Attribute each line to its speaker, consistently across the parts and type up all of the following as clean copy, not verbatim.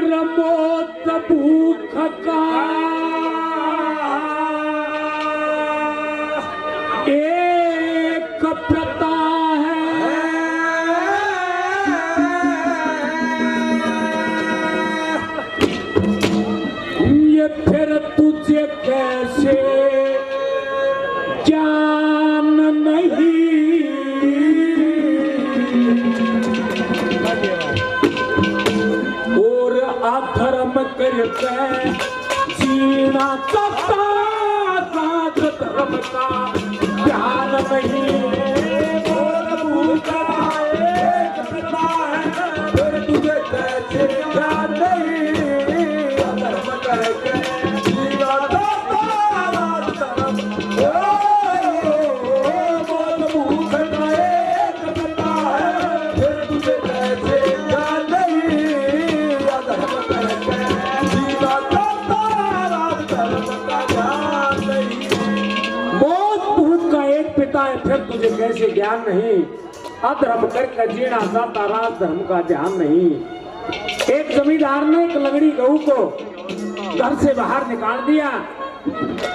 Speaker 1: रमोत भूख का एक प्रता है, ये फिर तुझे कैसे ज्ञान नहीं, और अधर्म करके जीना चाहता धर्म का ध्यान नहीं, और भूखा एक पिता है, फिर तुझे कैसे ज्ञान नहीं, धर्म करके जीना चाहता धर्म, बोल भूखा एक पिता है, फिर तुझे कैसे ज्ञान नहीं, धर्म करके जीना चाहता धर्म का ध्यान नहीं। बहुत भूख का एक पिता है, फिर तुझे कैसे ज्ञान नहीं, अधर्म करके जीना चाहता राज धर्म का ध्यान नहीं। एक जमींदार ने एक लंगड़ी गऊ को घर से बाहर निकाल दिया।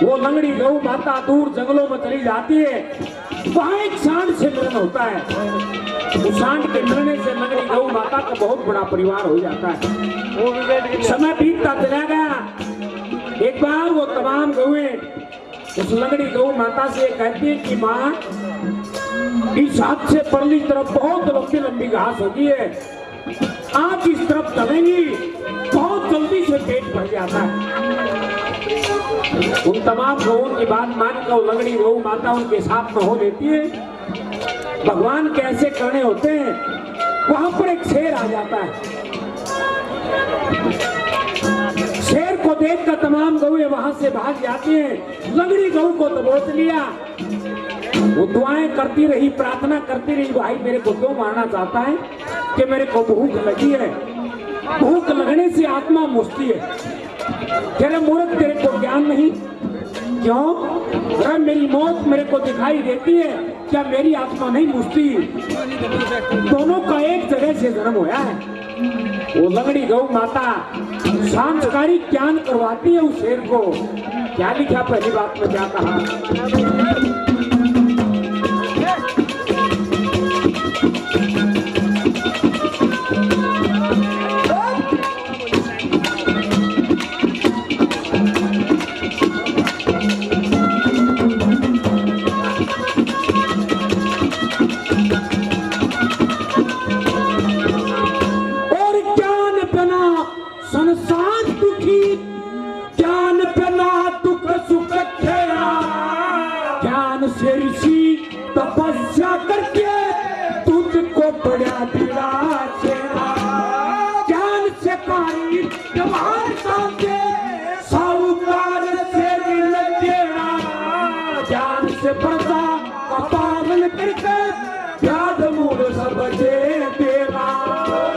Speaker 1: वो लंगड़ी गऊ माता दूर जंगलों में चली जाती है, वहां एक सांड से मिलन होता है। उस सांड के मिलने से लंगड़ी गऊ माता का बहुत बड़ा परिवार हो जाता है। समय बीतता चला गया। एक बार वो तमाम गऊएं उस लंगड़ी गऊ माता से कहती है कि माँ, इस हाथ से परली तरफ बहुत लंबी लंबी घास होती है, आज इस तरफ चलेंगी बहुत जल्दी से पेट भर जाता है। उन तमाम गऊओं की बात मानकर लंगड़ी गऊ माता उनके साथ में हो लेती है। भगवान कैसे करने होते हैं। वहां पर एक शेर आ जाता है। शेर को देखकर तमाम गऊएं वहां से भाग जाती हैं। लंगड़ी गऊ को दबोच लिया। वो दुआएं करती रही, प्रार्थना करती रही, भाई मेरे को क्यों मारना चाहता है कि मेरे को भूख लगी है। भूख लगने से आत्मा मुझती है। तेरे मूर्ख, तेरे को ज्ञान नहीं क्यों? अरे मेरी मौत मेरे को दिखाई देती है, क्या मेरी आत्मा नहीं मुझती? दोनों का एक जगह से जन्म होया है। वो लंगड़ी गऊ माता सांस्कारिक ज्ञान करवाती है उस शेर को। क्या लिखा पहली बात में, क्या कहा? तपस्या करके तुझको बड़ा दिला ज्ञान से कारी व्यवहार साथे साहूकार से दिल देना, ज्ञान से प्रजा का पालन करके व्याध मूल सब दे देना,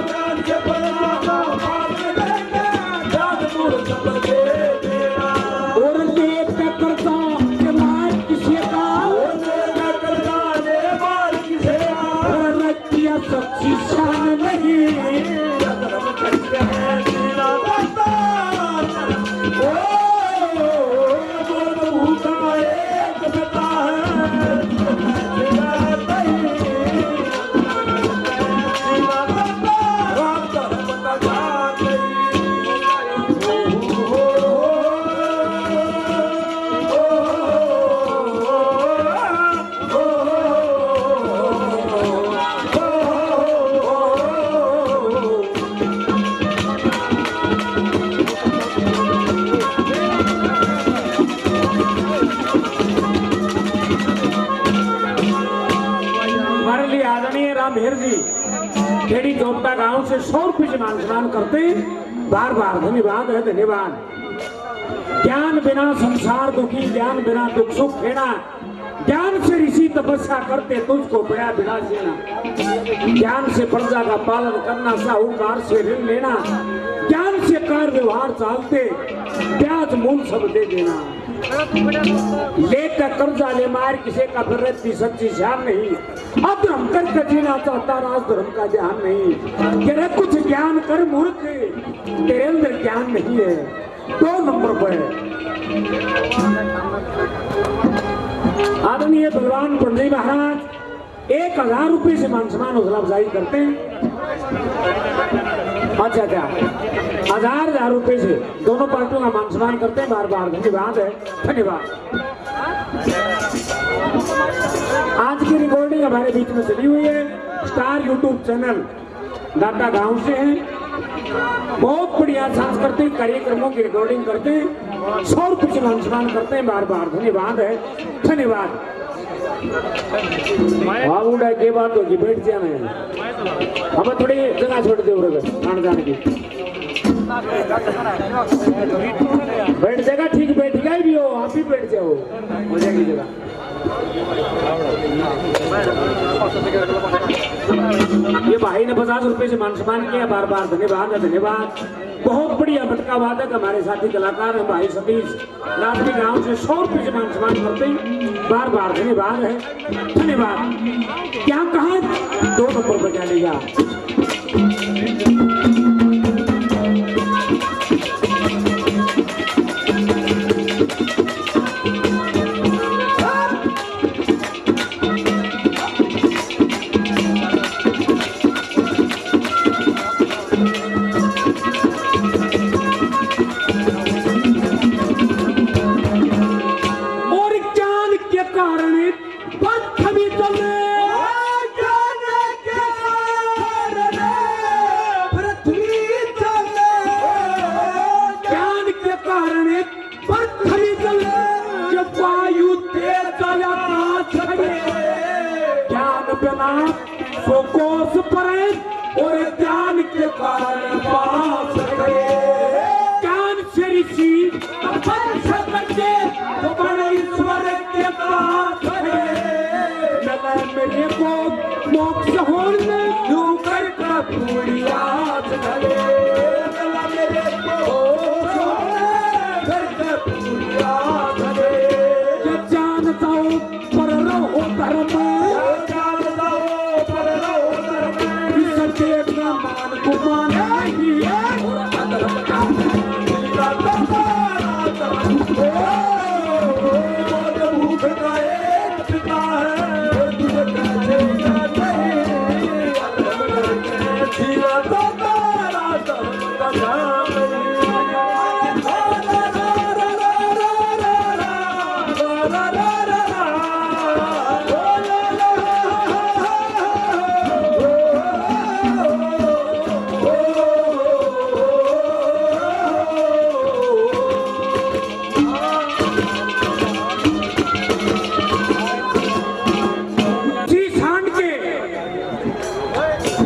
Speaker 1: ज्ञान से प्रजा का पालन करके व्याध मूल सब दे देना। और देख के करता के मार किसी का सच्ची शान नहीं, धर्म करके जीना चाहता भूखा एक पिता है, जीना चाहता धर्म का ज्ञान मेहर जी खेड़ी चौपटा गांव से 100 रुपये से मान सम्मान करते हैं। बार बार धन्यवाद है, धन्यवाद। ज्ञान बिना संसार दुखी, ज्ञान बिना दुख सुख फेना, ज्ञान से ऋषि तपस्या करते तुझको बड़ा बिना देना, ज्ञान से प्रजा का पालन करना, साहूकार से ऋण लेना, ज्ञान से कार व्यवहार चालते ब्याज मूल सब दे देना। लेकर कर्जा ले मार किसी का फिर रहती सच्ची शान नहीं, अधर्म करके जीना चाहता राज धर्म का ध्यान नहीं। तेरे कुछ
Speaker 2: ज्ञान कर मूर्ख, तेरे अंदर ज्ञान नहीं है। 2 नंबर पर आदरणीय भगवान पंडित महाराज 1000 रुपये से मान सम्मान हौसला अफजाई करते हैं। अच्छा 1000 रुपये से दोनों पार्टियों का मान सम्मान करते हैं। बार बार धन्यवाद है, धन्यवाद। आज की रिकॉर्डिंग हमारे बीच में चली हुई है, स्टार यूट्यूब चैनल दाता गांव से है। बहुत बढ़िया सांस्कृतिक कार्यक्रमों की रिकॉर्डिंग करते हैं, 100 रुपये से मान सम्मान करते हैं। बार बार धन्यवाद है, धन्यवाद। उड़ा के बात होगी, बैठ जाना है। हमें थोड़ी जगह छोड़ दे आने जाने की। बैठ जाएगा, ठीक बैठ गया भी हो, आप भी बैठ जाओ, हो जाएगी जगह। ये भाई ने 50 रुपये से मान सम्मान किया, बार बार धन्यवाद है, धन्यवाद। बहुत बढ़िया मटका वादक हमारे साथी कलाकार हैं भाई सतीश राजनी गांव से 100 रुपये से मान सम्मान करते हैं। बार बार धन्यवाद है, धन्यवाद। क्या कहा 2 नंबर बजा लिया। कोस पर और ज्ञान के कारण पास गए। ज्ञान से ऋषि करके तो बड़े ईश्वर के पास गए। मेरे को मोक्ष होने यूं कर पूरी आस गए। मेरे को कर पूरी आस गए। जानता हूँ पर रहो धर्म,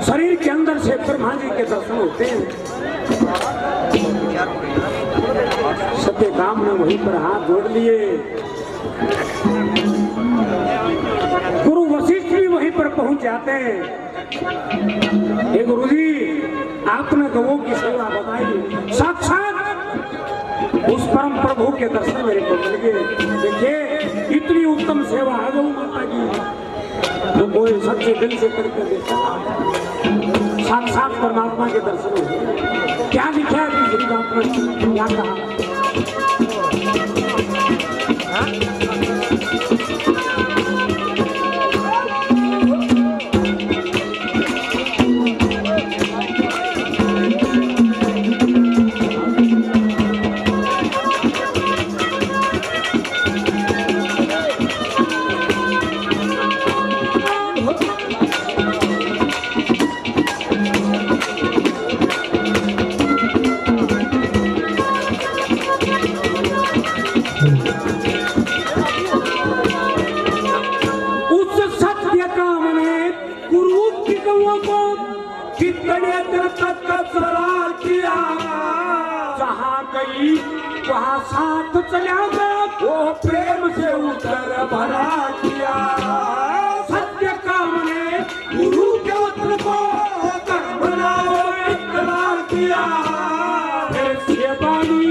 Speaker 2: शरीर के अंदर से ब्रह्मा जी के दर्शन होते हैं। सत्य काम ने वहीं पर हाथ जोड़ लिए। गुरु वशिष्ठ भी वहीं पर पहुंच जाते हैं। हे गुरु जी, आपने गवों की सेवा बताई, साक्षात उस परम प्रभु के दर्शन मेरे को मिल गए। देखिए इतनी उत्तम सेवा है गौ माता की, जो कोई सच्चे दिल से करके देखा साक्षात परमात्मा के दर्शन हुए। क्या लिखा है तीसरी बात में, क्या कहा? वहाँ साथ चला गया, वो प्रेम से उतर भरा किया। सत्य काम ने गुरु के वचन को बनाओ इकरार किया। ऐसी वाणी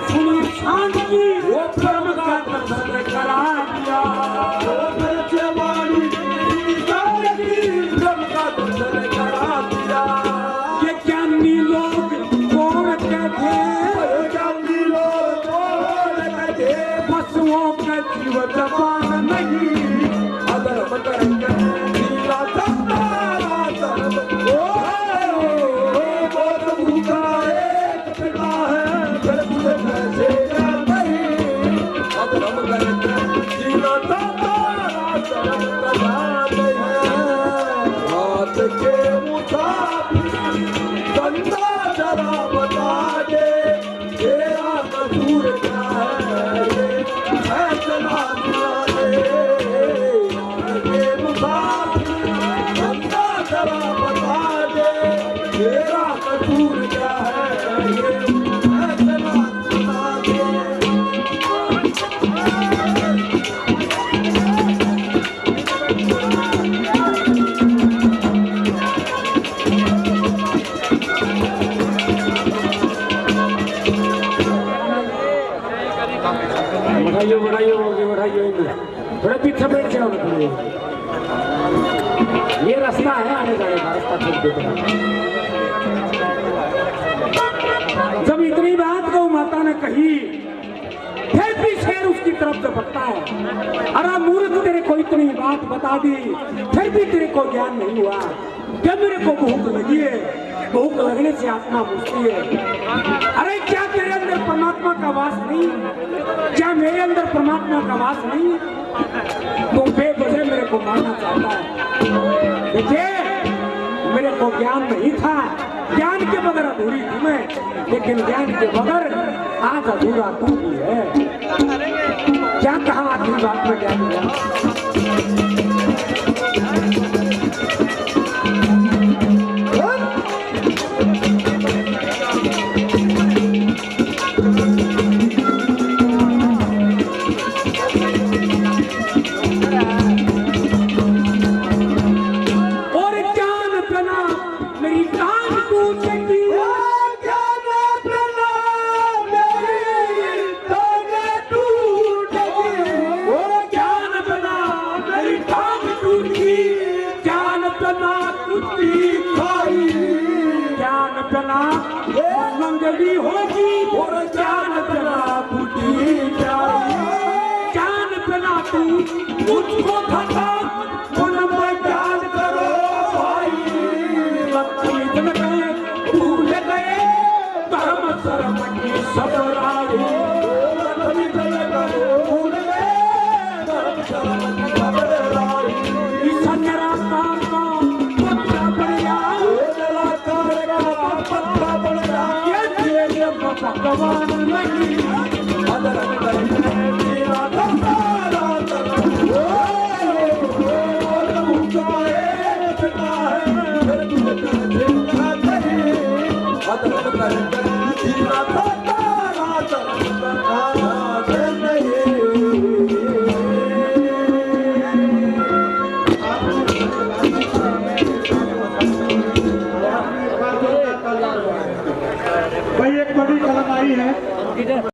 Speaker 2: सुनी शांति, वो प्रेम का दर्शन करा दिया। ऐसी वाणी प्रेम का दर्शन करा दिया। ये ज्ञान
Speaker 1: बंदा जरा बता दे तेरा कसूर क्या है ये फैसला सुना दे ये मुसाफिर बंदा जरा बता दे तेरा कसूर क्या है ये फैसला सुना दे
Speaker 2: बढ़ाइयो थोड़ा पीछे बैठ जाओ ना थोड़ी। ये रास्ता है आने जाने का रास्ता छोड़ दो। जब इतनी बात गौ माता ने कही फिर भी शेर उसकी तरफ से भटका है। अरे मूर्ख तेरे को इतनी बात बता दी फिर भी तेरे को ज्ञान नहीं हुआ। जब मेरे को भूख लगी है भूख लगने से आत्मा बुझती है। अरे क्या तेरे अंदर परमात्मा का वास नहीं? क्या मेरे अंदर परमात्मा का वास नहीं? तो बेवजह मेरे को मारना चाहता है। देखिए मेरे को ज्ञान नहीं था, ज्ञान के बगैर अधूरी थी मैं, लेकिन ज्ञान के बगैर आज अधूरा तू भी है। क्या कहा आखिरी बात में ज्ञान हुआ? मंगली होगी और जान पना फूटी जाए। जान पना तू मुझको खता मैं जान करो भाई। लक्ष्मी जन गए भूल गए धर्म शर्म की सबराई। लक्ष्मी जन गए भूल गए धर्म शर्म की सबराई। इस निराकार का पत्ता पड़ गया निराकार का पत्ता पड़ गया। भगवान नहीं अदर तेरा दरबारा अदर